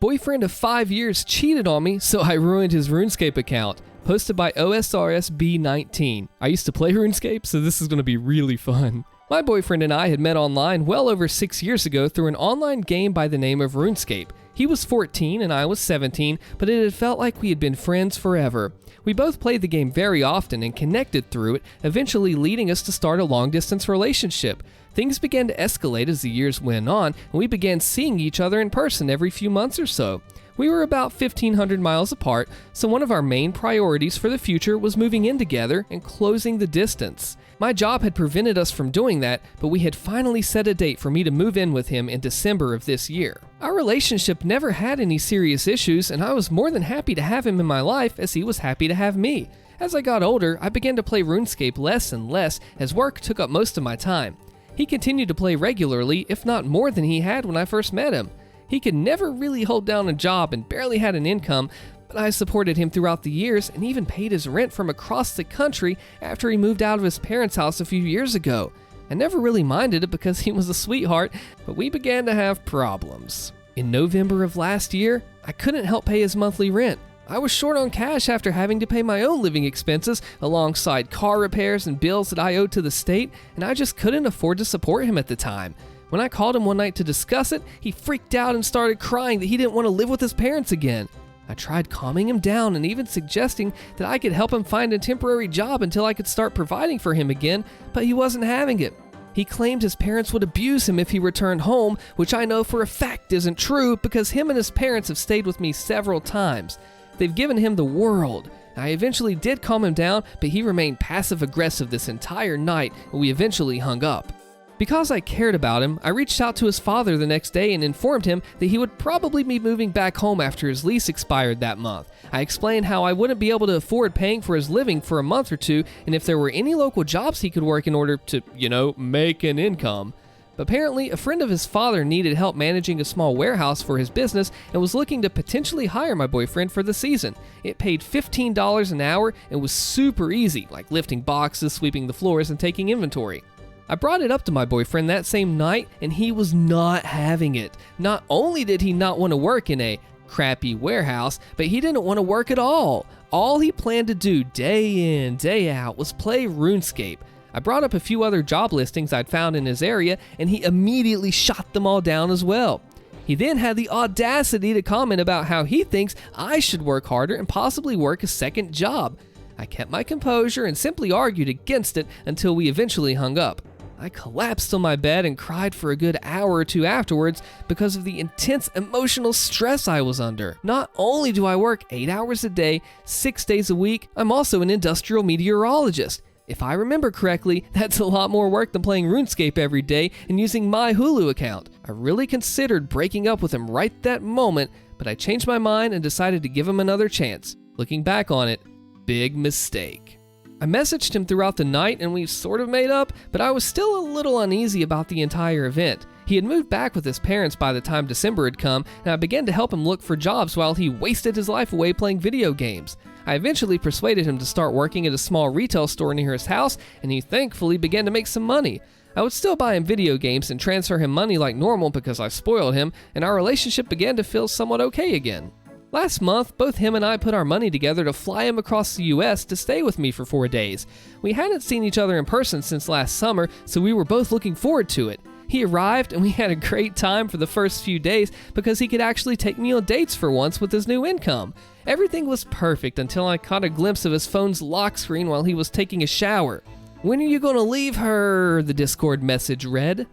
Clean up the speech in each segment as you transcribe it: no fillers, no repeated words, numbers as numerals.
Boyfriend of 5 years cheated on me, so I ruined his Runescape account. Posted by OSRSB19. I used to play Runescape, so this is going to be really fun. My boyfriend and I had met online well over 6 years ago through an online game by the name of Runescape. He was 14 and I was 17, but it had felt like we had been friends forever. We both played the game very often and connected through it, eventually leading us to start a long-distance relationship. Things began to escalate as the years went on, and we began seeing each other in person every few months or so. We were about 1,500 miles apart, so one of our main priorities for the future was moving in together and closing the distance. My job had prevented us from doing that, but we had finally set a date for me to move in with him in December of this year. Our relationship never had any serious issues, and I was more than happy to have him in my life as he was happy to have me. As I got older, I began to play Runescape less and less as work took up most of my time. He continued to play regularly, if not more than he had when I first met him. He could never really hold down a job and barely had an income, but I supported him throughout the years and even paid his rent from across the country after he moved out of his parents' house a few years ago. I never really minded it because he was a sweetheart, but we began to have problems. In November of last year, I couldn't help pay his monthly rent. I was short on cash after having to pay my own living expenses alongside car repairs and bills that I owed to the state, and I just couldn't afford to support him at the time. When I called him one night to discuss it, he freaked out and started crying that he didn't want to live with his parents again. I tried calming him down and even suggesting that I could help him find a temporary job until I could start providing for him again, but he wasn't having it. He claimed his parents would abuse him if he returned home, which I know for a fact isn't true because him and his parents have stayed with me several times. They've given him the world. I eventually did calm him down, but he remained passive-aggressive this entire night, and we eventually hung up. Because I cared about him, I reached out to his father the next day and informed him that he would probably be moving back home after his lease expired that month. I explained how I wouldn't be able to afford paying for his living for a month or two, and if there were any local jobs he could work in order to, make an income. But apparently, a friend of his father needed help managing a small warehouse for his business and was looking to potentially hire my boyfriend for the season. It paid $15 an hour and was super easy, like lifting boxes, sweeping the floors, and taking inventory. I brought it up to my boyfriend that same night, and he was not having it. Not only did he not want to work in a crappy warehouse, but he didn't want to work at all. All he planned to do day in, day out was play Runescape. I brought up a few other job listings I'd found in his area, and he immediately shot them all down as well. He then had the audacity to comment about how he thinks I should work harder and possibly work a second job. I kept my composure and simply argued against it until we eventually hung up. I collapsed on my bed and cried for a good hour or two afterwards because of the intense emotional stress I was under. Not only do I work 8 hours a day, 6 days a week, I'm also an industrial meteorologist. If I remember correctly, that's a lot more work than playing RuneScape every day and using my Hulu account. I really considered breaking up with him right that moment, but I changed my mind and decided to give him another chance. Looking back on it, big mistake. I messaged him throughout the night and we sort of made up, but I was still a little uneasy about the entire event. He had moved back with his parents by the time December had come, and I began to help him look for jobs while he wasted his life away playing video games. I eventually persuaded him to start working at a small retail store near his house, and he thankfully began to make some money. I would still buy him video games and transfer him money like normal because I spoiled him, and our relationship began to feel somewhat okay again. Last month, both him and I put our money together to fly him across the US to stay with me for 4 days. We hadn't seen each other in person since last summer, so we were both looking forward to it. He arrived and we had a great time for the first few days because he could actually take me on dates for once with his new income. Everything was perfect until I caught a glimpse of his phone's lock screen while he was taking a shower. "When are you gonna leave her?" the Discord message read.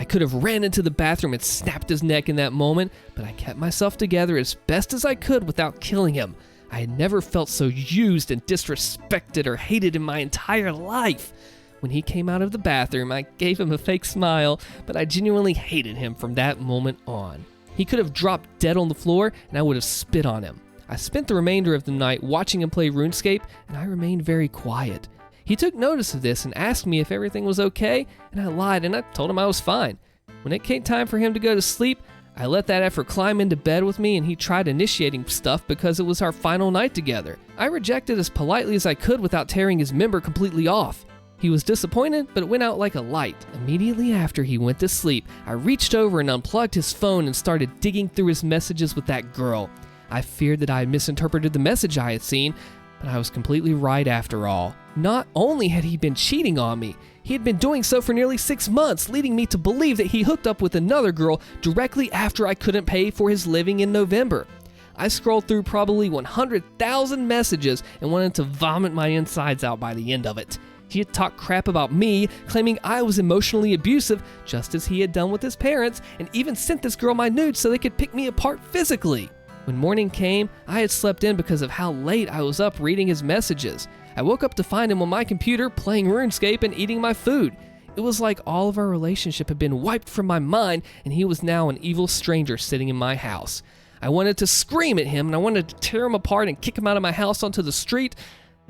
I could have ran into the bathroom and snapped his neck in that moment, but I kept myself together as best as I could without killing him. I had never felt so used and disrespected or hated in my entire life. When he came out of the bathroom, I gave him a fake smile, but I genuinely hated him from that moment on. He could have dropped dead on the floor, and I would have spit on him. I spent the remainder of the night watching him play RuneScape, and I remained very quiet. He took notice of this and asked me if everything was okay, and I lied and I told him I was fine. When it came time for him to go to sleep, I let that effort climb into bed with me and he tried initiating stuff because it was our final night together. I rejected as politely as I could without tearing his member completely off. He was disappointed, but it went out like a light. Immediately after he went to sleep, I reached over and unplugged his phone and started digging through his messages with that girl. I feared that I had misinterpreted the message I had seen, but I was completely right after all. Not only had he been cheating on me, he had been doing so for nearly 6 months, leading me to believe that he hooked up with another girl directly after I couldn't pay for his living in November. I scrolled through probably 100,000 messages and wanted to vomit my insides out by the end of it. He had talked crap about me, claiming I was emotionally abusive, just as he had done with his parents, and even sent this girl my nudes so they could pick me apart physically. When morning came, I had slept in because of how late I was up reading his messages. I woke up to find him on my computer playing RuneScape and eating my food. It was like all of our relationship had been wiped from my mind, and he was now an evil stranger sitting in my house. I wanted to scream at him, and I wanted to tear him apart and kick him out of my house onto the street,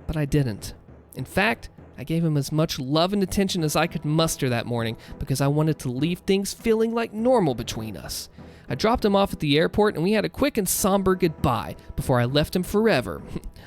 but I didn't. In fact, I gave him as much love and attention as I could muster that morning because I wanted to leave things feeling like normal between us. I dropped him off at the airport and we had a quick and somber goodbye before I left him forever,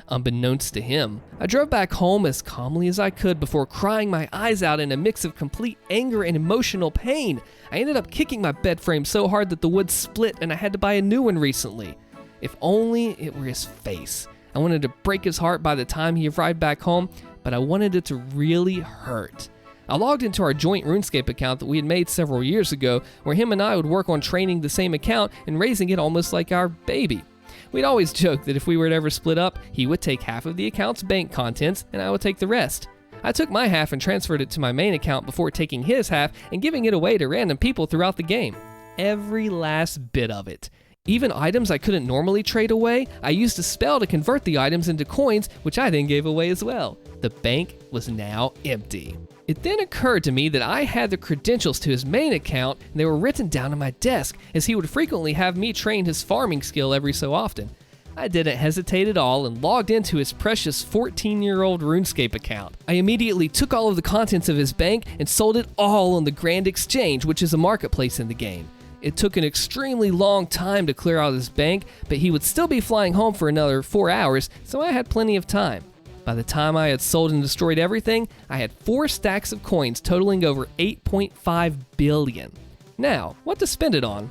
unbeknownst to him. I drove back home as calmly as I could before crying my eyes out in a mix of complete anger and emotional pain. I ended up kicking my bed frame so hard that the wood split and I had to buy a new one recently. If only it were his face. I wanted to break his heart by the time he arrived back home, but I wanted it to really hurt. I logged into our joint RuneScape account that we had made several years ago, where him and I would work on training the same account and raising it almost like our baby. We'd always joked that if we were to ever split up, he would take half of the account's bank contents and I would take the rest. I took my half and transferred it to my main account before taking his half and giving it away to random people throughout the game. Every last bit of it. Even items I couldn't normally trade away, I used a spell to convert the items into coins, which I then gave away as well. The bank was now empty. It then occurred to me that I had the credentials to his main account and they were written down on my desk, as he would frequently have me train his farming skill every so often. I didn't hesitate at all and logged into his precious 14-year-old RuneScape account. I immediately took all of the contents of his bank and sold it all on the Grand Exchange, which is a marketplace in the game. It took an extremely long time to clear out his bank, but he would still be flying home for another 4 hours, so I had plenty of time. By the time I had sold and destroyed everything, I had 4 stacks of coins totaling over 8.5 billion. Now, what to spend it on?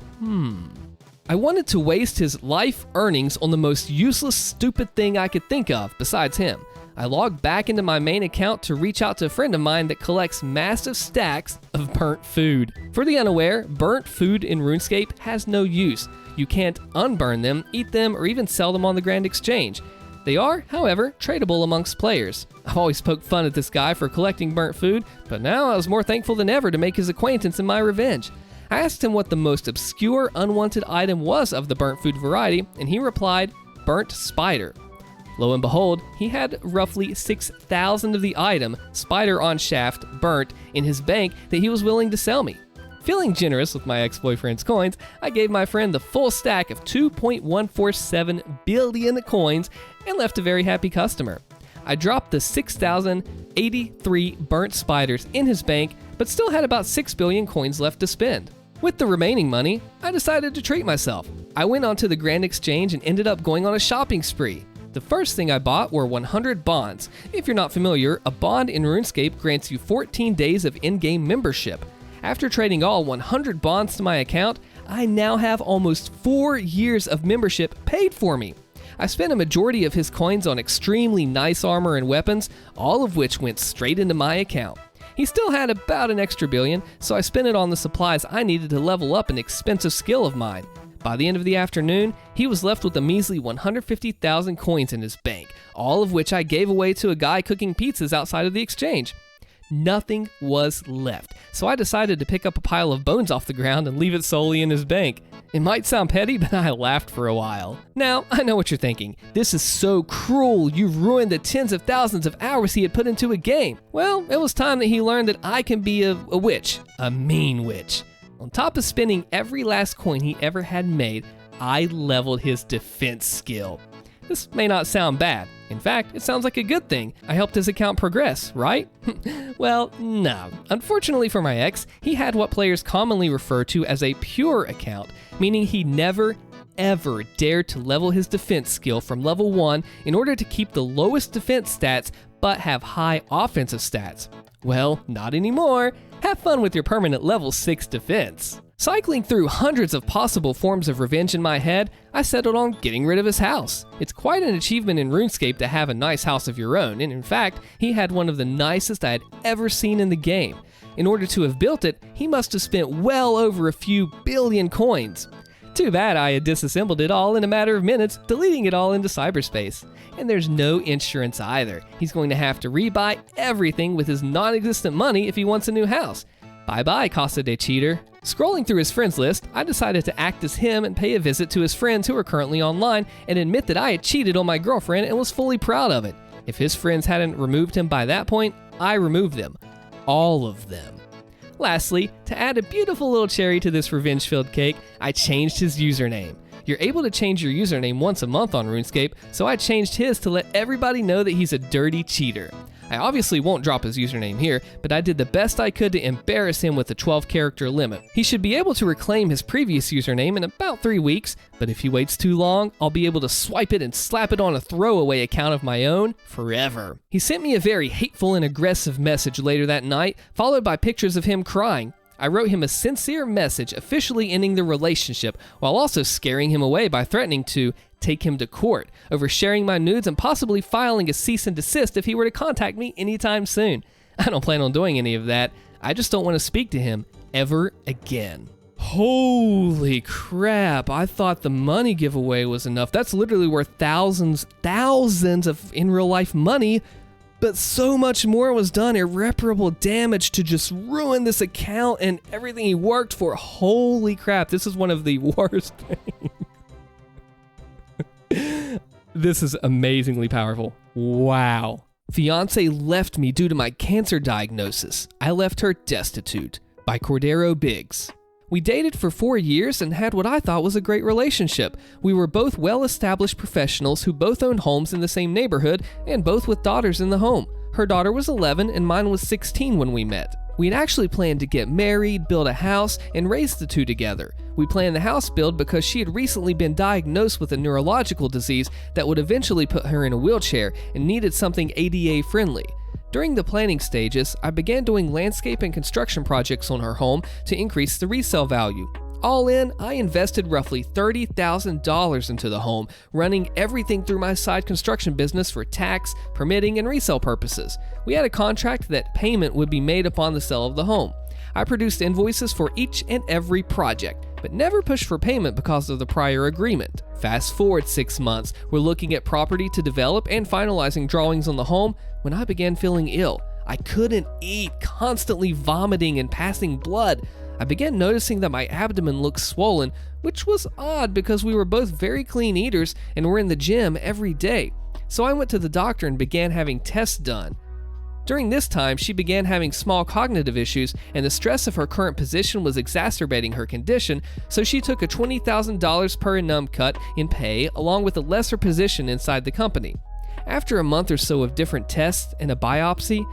I wanted to waste his life earnings on the most useless, stupid thing I could think of besides him. I logged back into my main account to reach out to a friend of mine that collects massive stacks of burnt food. For the unaware, burnt food in RuneScape has no use. You can't unburn them, eat them, or even sell them on the Grand Exchange. They are, however, tradable amongst players. I've always poked fun at this guy for collecting burnt food, but now I was more thankful than ever to make his acquaintance in my revenge. I asked him what the most obscure, unwanted item was of the burnt food variety, and he replied, burnt spider. Lo and behold, he had roughly 6,000 of the item, spider on shaft, burnt, in his bank that he was willing to sell me. Feeling generous with my ex-boyfriend's coins, I gave my friend the full stack of 2.147 billion coins and left a very happy customer. I dropped the 6,083 burnt spiders in his bank, but still had about 6 billion coins left to spend. With the remaining money, I decided to treat myself. I went onto the Grand Exchange and ended up going on a shopping spree. The first thing I bought were 100 bonds. If you're not familiar, a bond in RuneScape grants you 14 days of in-game membership. After trading all 100 bonds to my account, I now have almost 4 years of membership paid for me. I spent a majority of his coins on extremely nice armor and weapons, all of which went straight into my account. He still had about an extra billion, so I spent it on the supplies I needed to level up an expensive skill of mine. By the end of the afternoon, he was left with a measly 150,000 coins in his bank, all of which I gave away to a guy cooking pizzas outside of the exchange. Nothing was left, so I decided to pick up a pile of bones off the ground and leave it solely in his bank. It might sound petty, but I laughed for a while. Now, I know what you're thinking. This is so cruel. You've ruined the tens of thousands of hours he had put into a game. Well, it was time that he learned that I can be a witch, a mean witch. On top of spending every last coin he ever had made, I leveled his defense skill. This may not sound bad. In fact, it sounds like a good thing. I helped his account progress, right? Well, no. Unfortunately for my ex, he had what players commonly refer to as a pure account, meaning he never, ever dared to level his defense skill from level 1 in order to keep the lowest defense stats but have high offensive stats. Well, not anymore. Have fun with your permanent level 6 defense. Cycling through hundreds of possible forms of revenge in my head, I settled on getting rid of his house. It's quite an achievement in RuneScape to have a nice house of your own, and in fact, he had one of the nicest I had ever seen in the game. In order to have built it, he must have spent well over a few billion coins. Too bad I had disassembled it all in a matter of minutes, deleting it all into cyberspace. And there's no insurance either. He's going to have to rebuy everything with his non-existent money if he wants a new house. Bye-bye, Casa de Cheater. Scrolling through his friends list, I decided to act as him and pay a visit to his friends who are currently online and admit that I had cheated on my girlfriend and was fully proud of it. If his friends hadn't removed him by that point, I removed them. All of them. Lastly, to add a beautiful little cherry to this revenge-filled cake, I changed his username. You're able to change your username once a month on RuneScape, so I changed his to let everybody know that he's a dirty cheater. I obviously won't drop his username here, but I did the best I could to embarrass him with the 12-character limit. He should be able to reclaim his previous username in about 3 weeks, but if he waits too long, I'll be able to swipe it and slap it on a throwaway account of my own forever. He sent me a very hateful and aggressive message later that night, followed by pictures of him crying. I wrote him a sincere message officially ending the relationship, while also scaring him away by threatening to take him to court over sharing my nudes and possibly filing a cease and desist if he were to contact me anytime soon. I don't plan on doing any of that. I just don't want to speak to him ever again. Holy crap, I thought the money giveaway was enough. That's literally worth thousands of in real life money, but so much more was done. Irreparable damage to just ruin this account and everything he worked for. Holy crap, this is one of the worst things. This is amazingly powerful. Wow. Fiance left me due to my cancer diagnosis. I left her destitute. By Cordero Biggs. We dated for 4 years and had what I thought was a great relationship. We were both well-established professionals who both owned homes in the same neighborhood and both with daughters in the home. Her daughter was 11 and mine was 16 when we met. We'd actually planned to get married, build a house, and raise the two together. We planned the house build because she had recently been diagnosed with a neurological disease that would eventually put her in a wheelchair and needed something ADA friendly. During the planning stages, I began doing landscape and construction projects on her home to increase the resale value. All in, I invested roughly $30,000 into the home, running everything through my side construction business for tax, permitting, and resale purposes. We had a contract that payment would be made upon the sale of the home. I produced invoices for each and every project, but never pushed for payment because of the prior agreement. Fast forward 6 months, we're looking at property to develop and finalizing drawings on the home when I began feeling ill. I couldn't eat, constantly vomiting and passing blood. I began noticing that my abdomen looked swollen, which was odd because we were both very clean eaters and were in the gym every day. So I went to the doctor and began having tests done. During this time, she began having small cognitive issues, and the stress of her current position was exacerbating her condition, so she took a $20,000 per annum cut in pay along with a lesser position inside the company. After a month or so of different tests and a biopsy,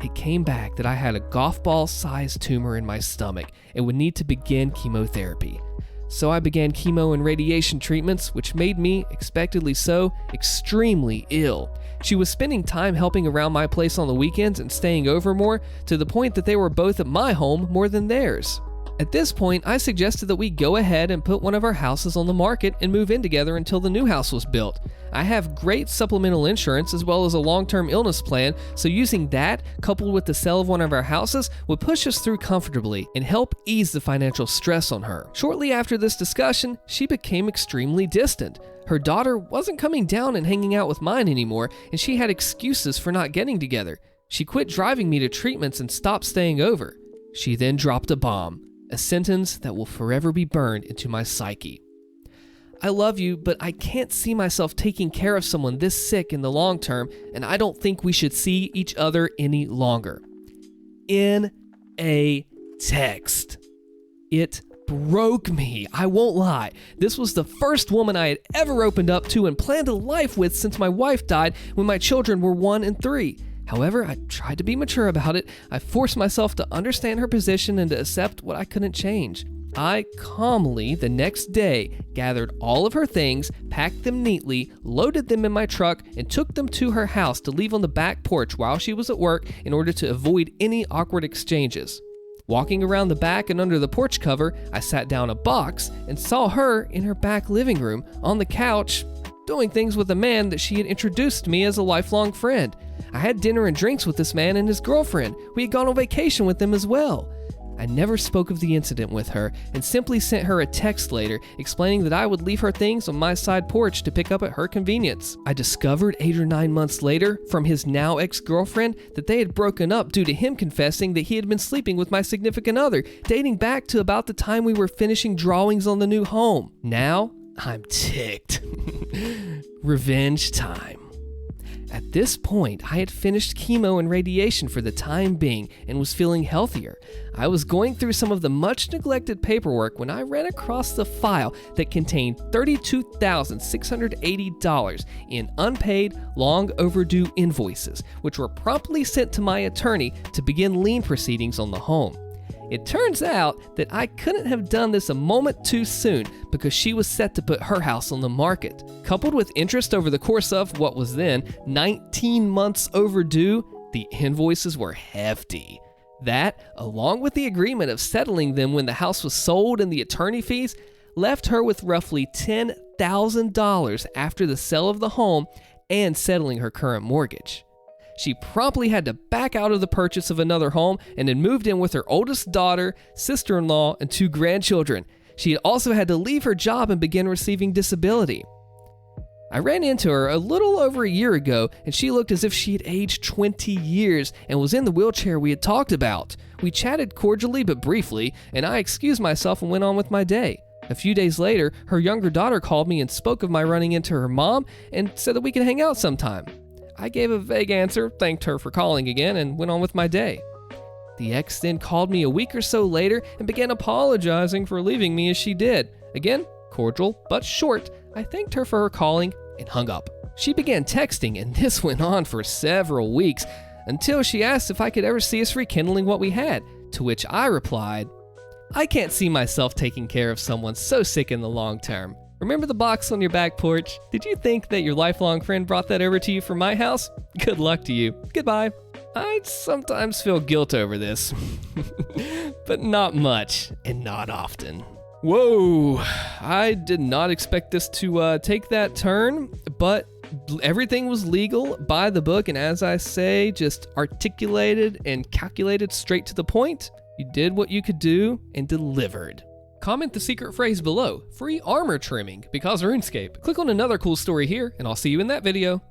it came back that I had a golf ball-sized tumor in my stomach and would need to begin chemotherapy. So I began chemo and radiation treatments, which made me, expectedly so, extremely ill. She was spending time helping around my place on the weekends and staying over more, to the point that they were both at my home more than theirs. At this point, I suggested that we go ahead and put one of our houses on the market and move in together until the new house was built. I have great supplemental insurance as well as a long-term illness plan, so using that, coupled with the sale of one of our houses, would push us through comfortably and help ease the financial stress on her. Shortly after this discussion, she became extremely distant. Her daughter wasn't coming down and hanging out with mine anymore, and she had excuses for not getting together. She quit driving me to treatments and stopped staying over. She then dropped a bomb. A sentence that will forever be burned into my psyche. I love you, but I can't see myself taking care of someone this sick in the long term, and I don't think we should see each other any longer. In a text. It broke me, I won't lie. This was the first woman I had ever opened up to and planned a life with since my wife died when my children were 1 and 3. However, I tried to be mature about it. I forced myself to understand her position and to accept what I couldn't change. I calmly, the next day, gathered all of her things, packed them neatly, loaded them in my truck, and took them to her house to leave on the back porch while she was at work in order to avoid any awkward exchanges. Walking around the back and under the porch cover, I sat down a box and saw her in her back living room on the couch doing things with a man that she had introduced me as a lifelong friend. I had dinner and drinks with this man and his girlfriend. We had gone on vacation with them as well. I never spoke of the incident with her and simply sent her a text later explaining that I would leave her things on my side porch to pick up at her convenience. I discovered 8 or 9 months later from his now ex-girlfriend that they had broken up due to him confessing that he had been sleeping with my significant other, dating back to about the time we were finishing drawings on the new home. Now, I'm ticked. Revenge time. At this point, I had finished chemo and radiation for the time being and was feeling healthier. I was going through some of the much neglected paperwork when I ran across the file that contained $32,680 in unpaid, long overdue invoices, which were promptly sent to my attorney to begin lien proceedings on the home. It turns out that I couldn't have done this a moment too soon because she was set to put her house on the market. Coupled with interest over the course of what was then 19 months overdue, the invoices were hefty. That, along with the agreement of settling them when the house was sold and the attorney fees, left her with roughly $10,000 after the sale of the home and settling her current mortgage. She promptly had to back out of the purchase of another home and had moved in with her oldest daughter, sister-in-law, and 2 grandchildren. She had also had to leave her job and begin receiving disability. I ran into her a little over a year ago, and she looked as if she had aged 20 years and was in the wheelchair we had talked about. We chatted cordially but briefly, and I excused myself and went on with my day. A few days later, her younger daughter called me and spoke of my running into her mom and said that we could hang out sometime. I gave a vague answer, thanked her for calling again, and went on with my day. The ex then called me a week or so later and began apologizing for leaving me as she did. Again, cordial but short, I thanked her for her calling and hung up. She began texting, and this went on for several weeks until she asked if I could ever see us rekindling what we had, to which I replied, "I can't see myself taking care of someone so sick in the long term. Remember the box on your back porch? Did you think that your lifelong friend brought that over to you from my house? Good luck to you. Goodbye." I sometimes feel guilt over this, but not much and not often. Whoa, I did not expect this to take that turn, but everything was legal, by the book, and as I say, just articulated and calculated straight to the point. You did what you could do and delivered. Comment the secret phrase below, free armor trimming, because RuneScape. Click on another cool story here, and I'll see you in that video.